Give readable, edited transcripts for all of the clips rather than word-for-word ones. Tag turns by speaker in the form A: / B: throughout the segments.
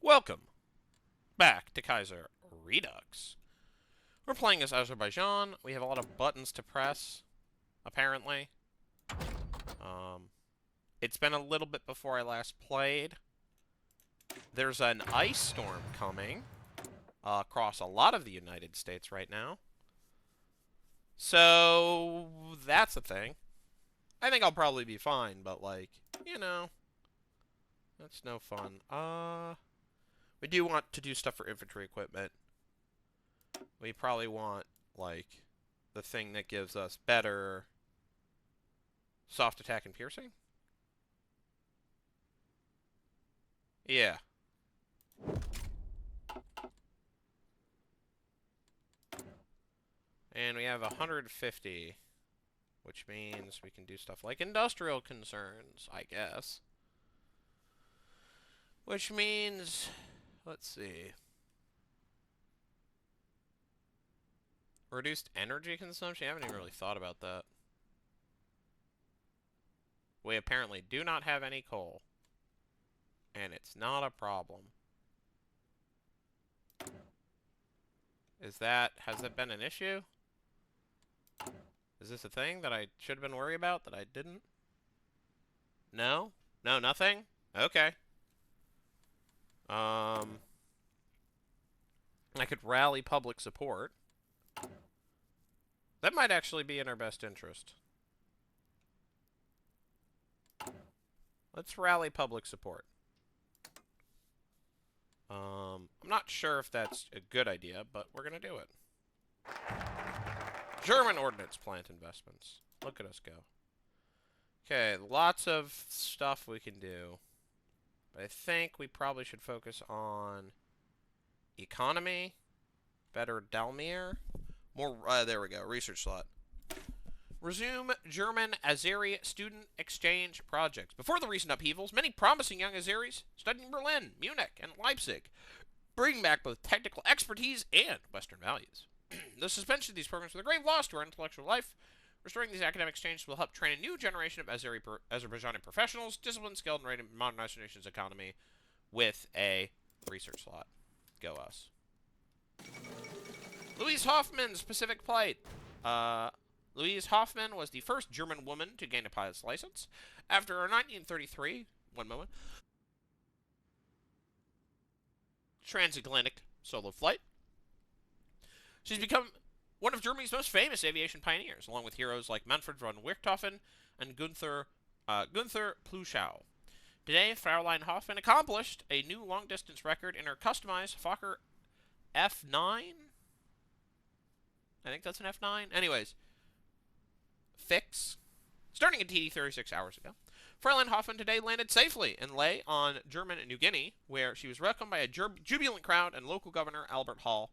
A: Welcome back to Kaiserredux. We're playing as Azerbaijan. We have a lot of buttons to press, apparently. It's been a little bit before I last played. There's an ice storm coming across a lot of the United States right now. So, that's a thing. I think I'll probably be fine, but, like, you know, that's no fun. We do want to do stuff for infantry equipment. We probably want, like, the thing that gives us better soft attack and piercing. Yeah. And we have 150, which means we can do stuff like industrial concerns, I guess. Which means, let's see. Reduced energy consumption? I haven't even really thought about that. We apparently do not have any coal. And it's not a problem. Has that been an issue? Is this a thing that I should have been worried about that I didn't? No? No, nothing? Okay. I could rally public support. That might actually be in our best interest. Let's rally public support. I'm not sure if that's a good idea, but we're going to do it. German ordnance plant investments. Look at us go. Okay, lots of stuff we can do. But I think we probably should focus on economy. Better Dalmir. More, there we go, research slot. Resume German Azeri student exchange projects. Before the recent upheavals, many promising young Azeris studied in Berlin, Munich, and Leipzig, bringing back both technical expertise and Western values. The suspension of these programs was a grave loss to our intellectual life. Restoring these academic exchanges will help train a new generation of Azerbaijani professionals, disciplined, skilled, and ready to modernize the nation's economy with a research slot. Go us. Louise Hoffman's Pacific Flight. Louise Hoffman was the first German woman to gain a pilot's license. After her 1933, transatlantic solo flight, she's become one of Germany's most famous aviation pioneers, along with heroes like Manfred von Richthofen and Gunther Pluschow. Today, Fraulein Hoffmann accomplished a new long-distance record in her customized Fokker F9. I think that's an F9. Anyways, fix. Starting at TD 36 hours ago, Fraulein Hoffmann today landed safely in Leh on German New Guinea, where she was welcomed by a jubilant crowd and local governor Albert Hall.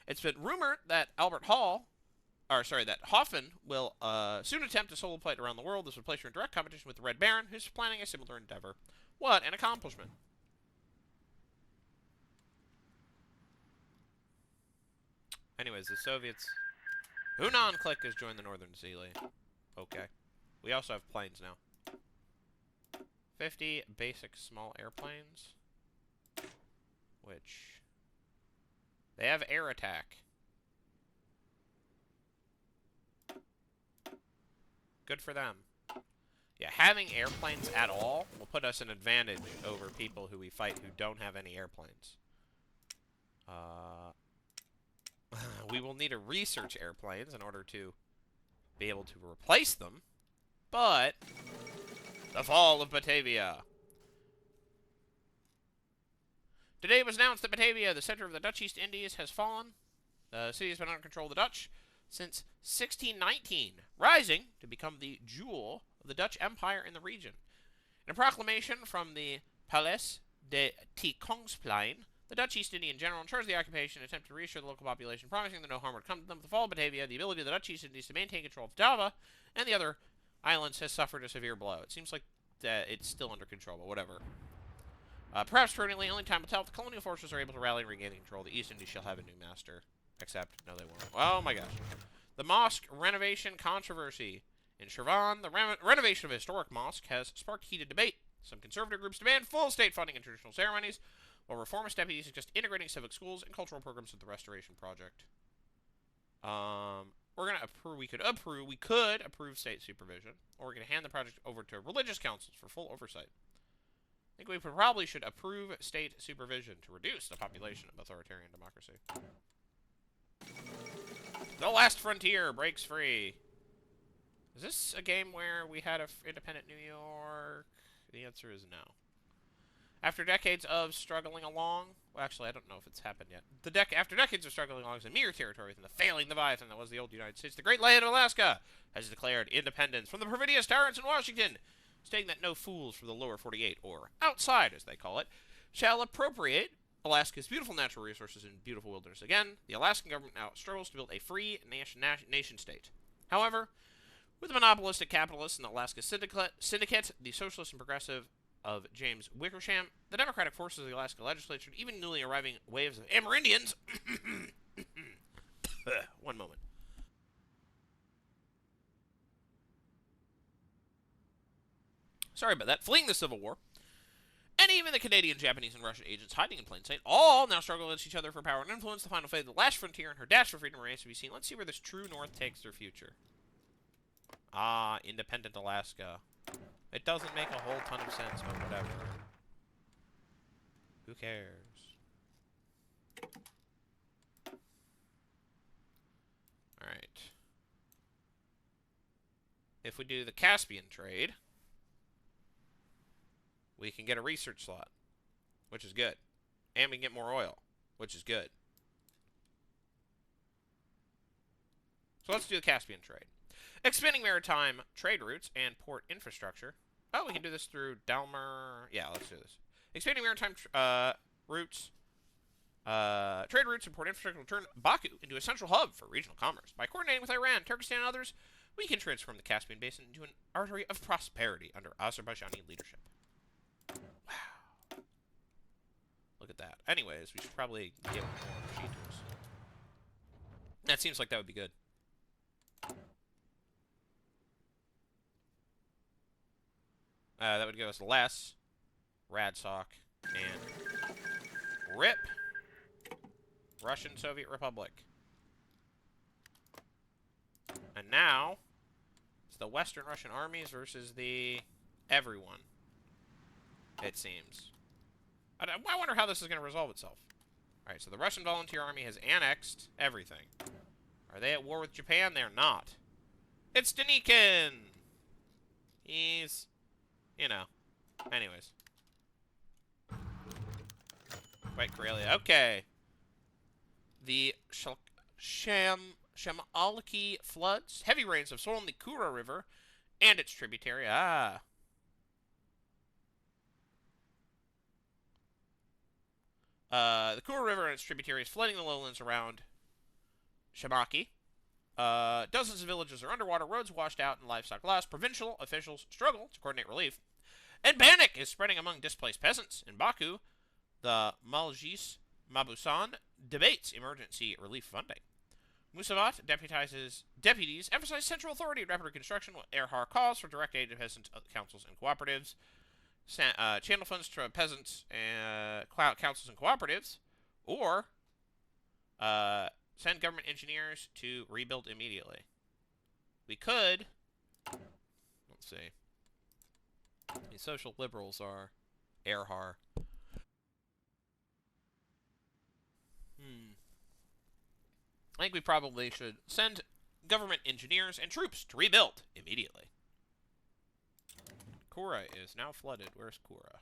A: It's been rumored that that Hoffmann will soon attempt a solo flight around the world. This would place her in direct competition with the Red Baron, who's planning a similar endeavor. What an accomplishment! Anyways, the Soviets. Hunan Click has joined the Northern Sea League. Okay. We also have planes now. 50 basic small airplanes. Which... they have air attack. Good for them. Yeah, having airplanes at all will put us in advantage over people who we fight who don't have any airplanes. We will need to research airplanes in order to be able to replace them. But the fall of Batavia. Today it was announced that Batavia, the center of the Dutch East Indies, has fallen. The city has been under control of the Dutch since 1619, rising to become the jewel of the Dutch Empire in the region. In a proclamation from the Paleis de Koningsplein, the Dutch East Indian general in charge of the occupation attempted to reassure the local population, promising that no harm would come to them. With the fall of Batavia, the ability of the Dutch East Indies to maintain control of Java and the other islands has suffered a severe blow. It seems like it's still under control, but whatever. Perhaps prudently, only time will tell if the colonial forces are able to rally and regain control. The East Indies shall have a new master. Except, no, they won't. Oh my gosh. The mosque renovation controversy. In Shirvan, the renovation of a historic mosque has sparked heated debate. Some conservative groups demand full state funding and traditional ceremonies, while reformist deputies suggest integrating civic schools and cultural programs with the restoration project. We're gonna approve. We could approve state supervision, or we could hand the project over to religious councils for full oversight. I think we probably should approve state supervision to reduce the population of authoritarian democracy. The last frontier breaks free. Is this a game where we had an independent New York? The answer is no. After decades of struggling along... Well, actually, I don't know if it's happened yet. After decades of struggling along as a mere territory within the failing Leviathan that was the old United States, the great land of Alaska has declared independence from the perfidious tyrants in Washington, stating that no fools from the lower 48, or outside, as they call it, shall appropriate Alaska's beautiful natural resources and beautiful wilderness. Again, the Alaskan government now struggles to build a free nation-state. However, with the monopolistic capitalists in the Alaska Syndicate, the socialist and progressive of James Wickersham, the democratic forces of the Alaska legislature, and even newly arriving waves of Amerindians... One moment. Sorry about that. Fleeing the Civil War. And even the Canadian, Japanese, and Russian agents hiding in plain sight all now struggle against each other for power and influence. The final fate of the last frontier and her dash for freedom remains to be seen. Let's see where this true north takes their future. Ah, independent Alaska. It doesn't make a whole ton of sense, but whatever. Who cares? Alright. If we do the Caspian trade, we can get a research slot, which is good. And we can get more oil, which is good. So let's do the Caspian trade. Expanding maritime trade routes and port infrastructure. Oh, we can do this through Dalmar. Yeah, let's do this. Expanding maritime routes, trade routes and port infrastructure will turn Baku into a central hub for regional commerce. By coordinating with Iran, Turkestan, and others, we can transform the Caspian Basin into an artery of prosperity under Azerbaijani leadership. Wow. Look at that. Anyways, we should probably get more machine tools. That seems like that would be good. That would give us less Radsock and RIP Russian Soviet Republic. And now it's the Western Russian armies versus the everyone, it seems. I wonder how this is going to resolve itself. Alright, so the Russian Volunteer Army has annexed everything. Are they at war with Japan? They're not. It's Denikin! He's... You know. Anyways. White Karelia. Okay. The Shamalki floods. Heavy rains have swollen the Kura River and its tributary. Ah. The Kura River and its tributaries flooding the lowlands around Shamaki. Dozens of villages are underwater, roads washed out, and livestock lost. Provincial officials struggle to coordinate relief. And panic is spreading among displaced peasants. In Baku, the Maljis Mabusan debates emergency relief funding. Musavat deputies emphasize central authority and rapid reconstruction, while Erhar calls for direct aid to peasant councils and cooperatives. Channel funds to peasants and councils and cooperatives. Or send government engineers to rebuild immediately. We could... Let's see. The social liberals are Erhar. I think we probably should send government engineers and troops to rebuild immediately. Kura is now flooded. Where's Kura?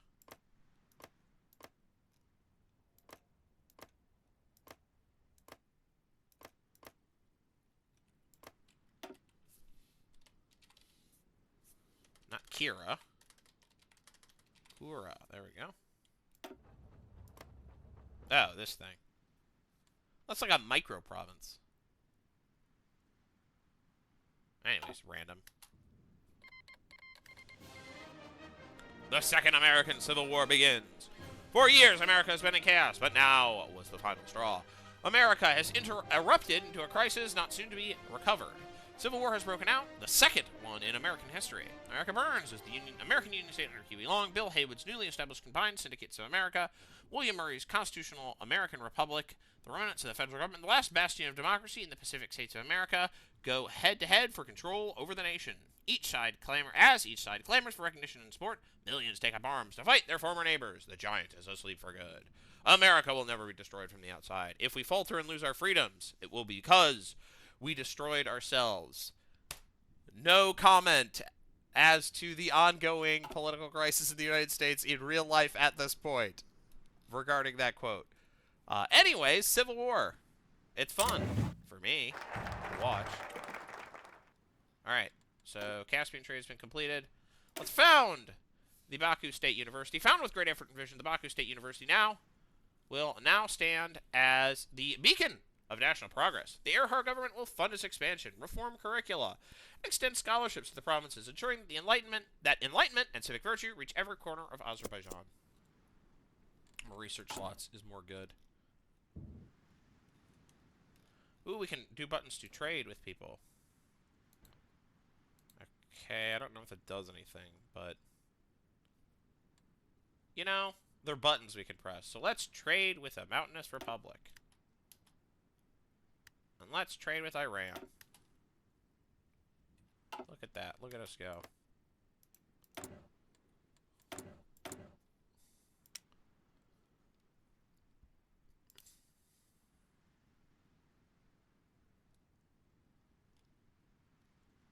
A: Not Kira. Kura. There we go. Oh, this thing. That's like a micro-province. Anyways, random. The Second American Civil War begins. For years, America has been in chaos, but now was the final straw. America has erupted into a crisis not soon to be recovered. Civil War has broken out, the second one in American history. America burns as the American Union State under Huey Long, Bill Haywood's newly established Combined Syndicates of America, William Murray's constitutional American Republic, the remnants of the federal government, the last bastion of democracy in the Pacific States of America, go head-to-head for control over the nation. Each side clamors for recognition and support, millions take up arms to fight their former neighbors. The giant is asleep for good. America will never be destroyed from the outside. If we falter and lose our freedoms, it will be because we destroyed ourselves. No comment as to the ongoing political crisis in the United States in real life at this point regarding that quote. Anyways, Civil War. It's fun for me to watch. Alright, so Caspian trade has been completed. Let's found the Baku State University. Found with great effort and vision, the Baku State University will now stand as the beacon of national progress. The Erhard government will fund its expansion, reform curricula, extend scholarships to the provinces, ensuring that enlightenment and civic virtue reach every corner of Azerbaijan. More research slots is more good. Ooh, we can do buttons to trade with people. Okay, I don't know if it does anything, but you know, they're buttons we can press. So let's trade with a mountainous republic. And let's trade with Iran. Look at that. Look at us go.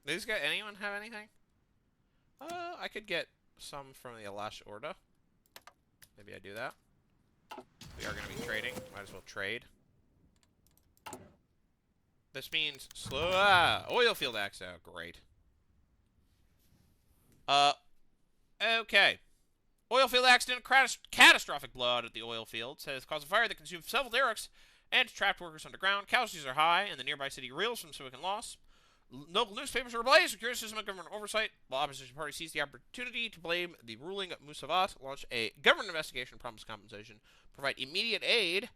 A: These guys, anyone have anything? I could get some from the Alash Orda. Maybe I do that. We are going to be trading. Might as well trade. This means slow. Oil field axe out. Great. Okay. Oil field accident, catastrophic blowout at the oil fields has caused a fire that consumed several derricks and trapped workers underground. Casualties are high, and the nearby city reels from smoke and loss. Local newspapers are ablaze with criticism of government oversight, while opposition parties seized the opportunity to blame the ruling Musavat, launch a government investigation, promise compensation, provide immediate aid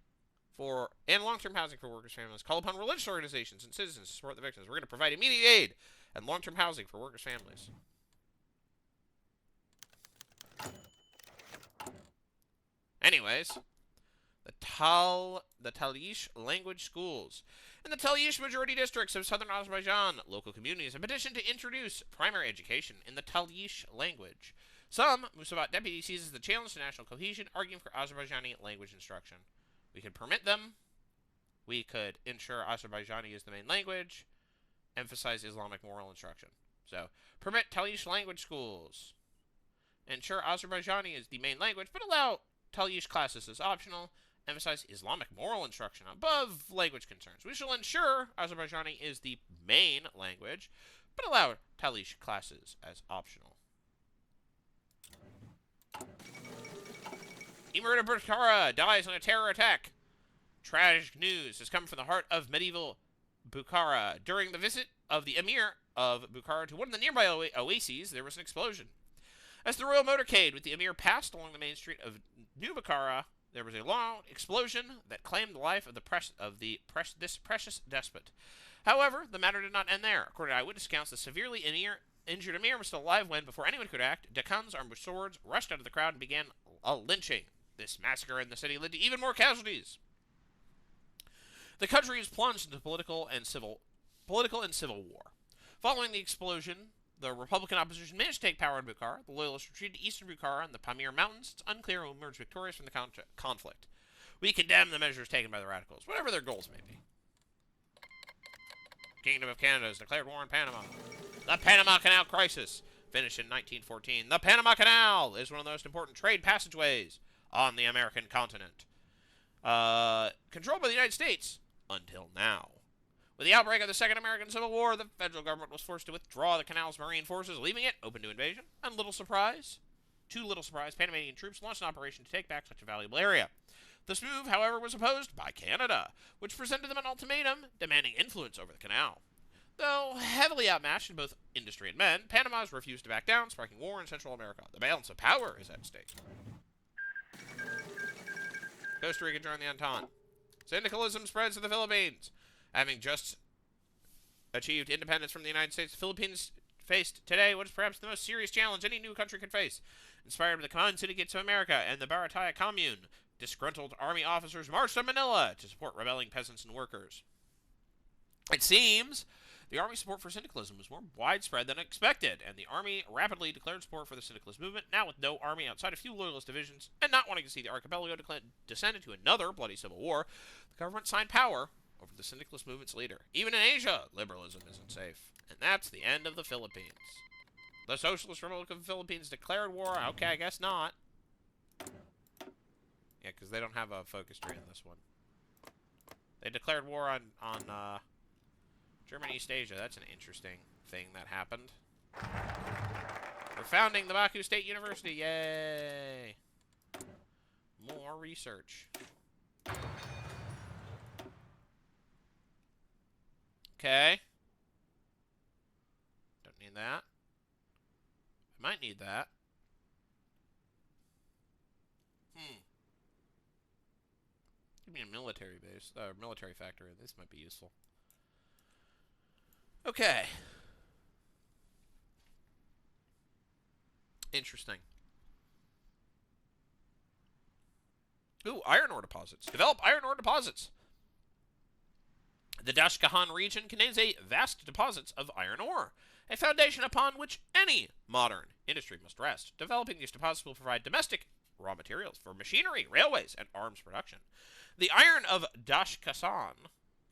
A: and long-term housing for workers' families, call upon religious organizations and citizens to support the victims. We're going to provide immediate aid and long-term housing for workers' families. Anyways, the Talyish language schools. In the Talyish majority districts of southern Azerbaijan, local communities have petitioned to introduce primary education in the Talyish language. Some Musavat deputies seizes the challenge to national cohesion, arguing for Azerbaijani language instruction. We could permit them. We could ensure Azerbaijani is the main language. Emphasize Islamic moral instruction. So, permit Talyish language schools. Ensure Azerbaijani is the main language, but allow Talyish classes as optional. Emphasize Islamic moral instruction above language concerns. We shall ensure Azerbaijani is the main language, but allow Talyish classes as optional. Emir of Bukhara dies in a terror attack. Tragic news has come from the heart of medieval Bukhara. During the visit of the Emir of Bukhara to one of the nearby oases, there was an explosion. As the royal motorcade with the Emir passed along the main street of New Bukhara, there was a long explosion that claimed the life of this precious despot. However, the matter did not end there. According to eyewitness accounts, the severely injured Emir was still alive when, before anyone could act, Deccans armed with swords rushed out of the crowd and began a lynching. This massacre in the city led to even more casualties. The country is plunged into political and civil war. Following the explosion, the Republican opposition managed to take power in Bukhara. The Loyalists retreated to eastern Bukhara and the Pamir Mountains. It's unclear who emerged victorious from the conflict. We condemn the measures taken by the radicals, whatever their goals may be. Kingdom of Canada has declared war on Panama. The Panama Canal crisis finished in 1914. The Panama Canal is one of the most important trade passageways on the American continent. Controlled by the United States until now. With the outbreak of the Second American Civil War, the federal government was forced to withdraw the canal's marine forces, leaving it open to invasion. And to little surprise, Panamanian troops launched an operation to take back such a valuable area. This move, however, was opposed by Canada, which presented them an ultimatum demanding influence over the canal. Though heavily outmatched in both industry and men, Panama has refused to back down, sparking war in Central America. The balance of power is at stake. Costa Rica joined the Entente. Syndicalism spreads to the Philippines. Having just achieved independence from the United States, the Philippines faced today what is perhaps the most serious challenge any new country could face. Inspired by the Commune Syndicates of America and the Barataya Commune, disgruntled army officers marched on Manila to support rebelling peasants and workers. It seems the army support for syndicalism was more widespread than expected, and the army rapidly declared support for the syndicalist movement. Now, with no army outside a few loyalist divisions, and not wanting to see the archipelago descend into another bloody civil war, the government signed power over the syndicalist movement's leader. Even in Asia, liberalism isn't safe. And that's the end of the Philippines. The Socialist Republic of the Philippines declared war. Okay, I guess not. Yeah, because they don't have a focus tree in this one. They declared war on German East Asia. That's an interesting thing that happened. We're founding the Baku State University. Yay! More research. Okay. Don't need that. I might need that. Give me a military base, military factory. This might be useful. Okay. Interesting. Ooh, iron ore deposits. Develop iron ore deposits. The Dashkahan region contains a vast deposits of iron ore, a foundation upon which any modern industry must rest. Developing these deposits will provide domestic raw materials for machinery, railways, and arms production. The iron of Dashkasan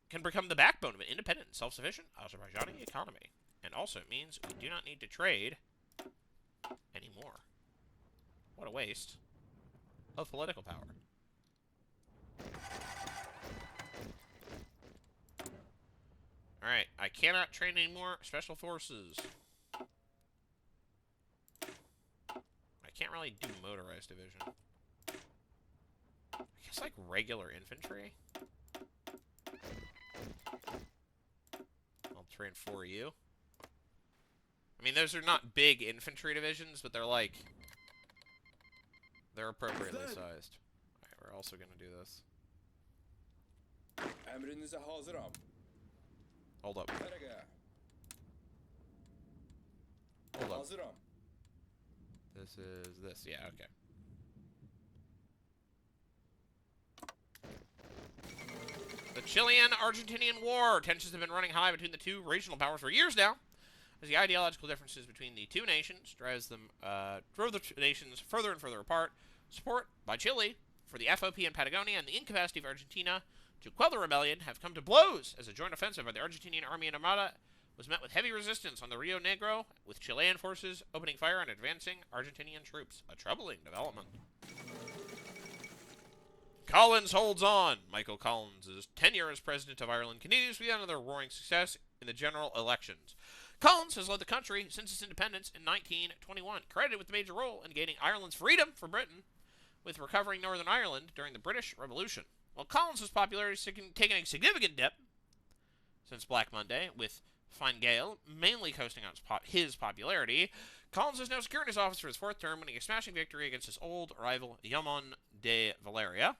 A: can become the backbone of an independent and self-sufficient Azerbaijani economy. And also it means we do not need to trade anymore. What a waste of political power. Alright, I cannot train any more special forces. I can't really do motorized division. I guess like regular infantry. I'll train for you. I mean, those are not big infantry divisions, but they're like... they're appropriately sized. Alright, we're also gonna do this. Hold up. Hold up. This is this. Yeah, okay. The Chilean-Argentinian War. Tensions have been running high between the two regional powers for years now, as the ideological differences between the two nations drove the two nations further and further apart. Support by Chile for the FOP in Patagonia and the incapacity of Argentina to quell the rebellion have come to blows as a joint offensive by the Argentinian Army and Armada was met with heavy resistance on the Rio Negro, with Chilean forces opening fire on advancing Argentinian troops. A troubling development. Collins holds on. Michael Collins' tenure as President of Ireland continues with another roaring success in the general elections. Collins has led the country since its independence in 1921, credited with a major role in gaining Ireland's freedom from Britain, with recovering Northern Ireland during the British Revolution. While Collins' popularity has taken a significant dip since Black Monday, with Fine Gael mainly coasting on his popularity, Collins is now secure in his office for his fourth term, winning a smashing victory against his old rival Yaman de Valeria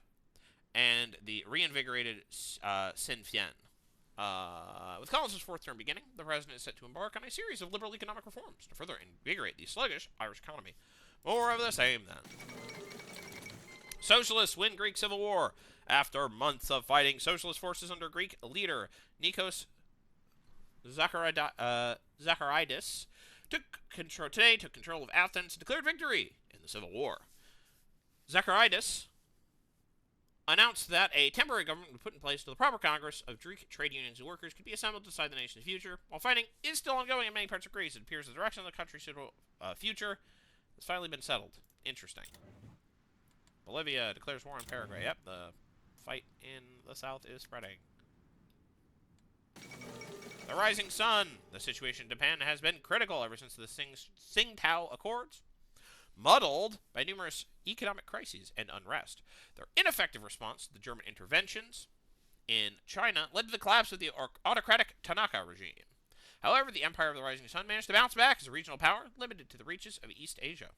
A: and the reinvigorated Sinn Féin. With Collins' fourth term beginning, the president is set to embark on a series of liberal economic reforms to further invigorate the sluggish Irish economy. More of the same, then. Socialists win Greek civil war. After months of fighting, socialist forces under Greek leader Nikos Zacharidis took control of Athens and declared victory in the civil war. Zacharidis announced that a temporary government would be put in place until the proper Congress of Greek trade unions and workers could be assembled to decide the nation's future. While fighting is still ongoing in many parts of Greece, it appears the direction of the country's future has finally been settled. Interesting. Bolivia declares war on Paraguay. Yep, the fight in the south is spreading. The rising sun. The situation in Japan has been critical ever since the Tsingtao Accords, muddled by numerous economic crises and unrest. Their ineffective response to the German interventions in China led to the collapse of the autocratic Tanaka regime. However, the Empire of the Rising Sun managed to bounce back as a regional power limited to the reaches of East Asia.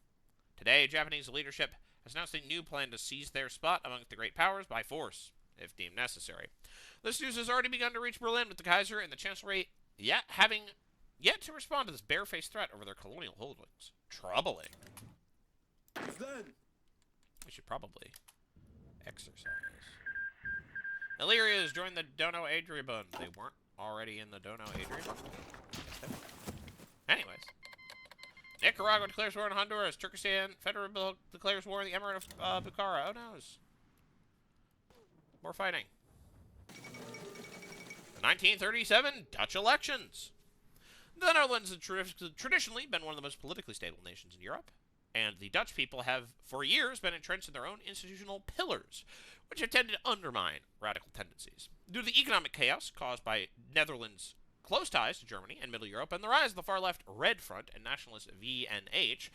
A: Today, Japanese leadership has announced a new plan to seize their spot amongst the great powers by force, if deemed necessary. This news has already begun to reach Berlin, with the Kaiser and the Chancellery having yet to respond to this barefaced threat over their colonial holdings. Troubling. We should probably exercise. Illyria has joined the Dono Adriabund. They weren't already in the Dono Adriabund? Anyways. Nicaragua declares war on Honduras. Turkestan Federal Republic declares war on the Emirate of Bukhara. Oh no. More fighting. The 1937 Dutch elections. The Netherlands has traditionally been one of the most politically stable nations in Europe, and the Dutch people have, for years, been entrenched in their own institutional pillars, which have tended to undermine radical tendencies. Due to the economic chaos caused by Netherlands' close ties to Germany and Middle Europe, and the rise of the far-left Red Front and nationalist VNH,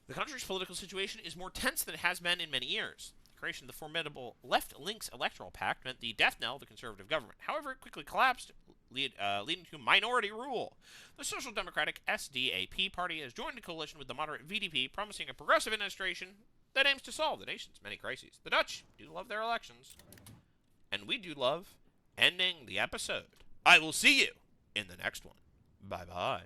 A: the country's political situation is more tense than it has been in many years. The creation of the formidable Left Links electoral pact meant the death knell of the conservative government. However, it quickly collapsed, leading to minority rule. The Social Democratic SDAP party has joined a coalition with the moderate VDP, promising a progressive administration that aims to solve the nation's many crises. The Dutch do love their elections, and we do love ending the episode. I will see you in the next one. Bye-bye.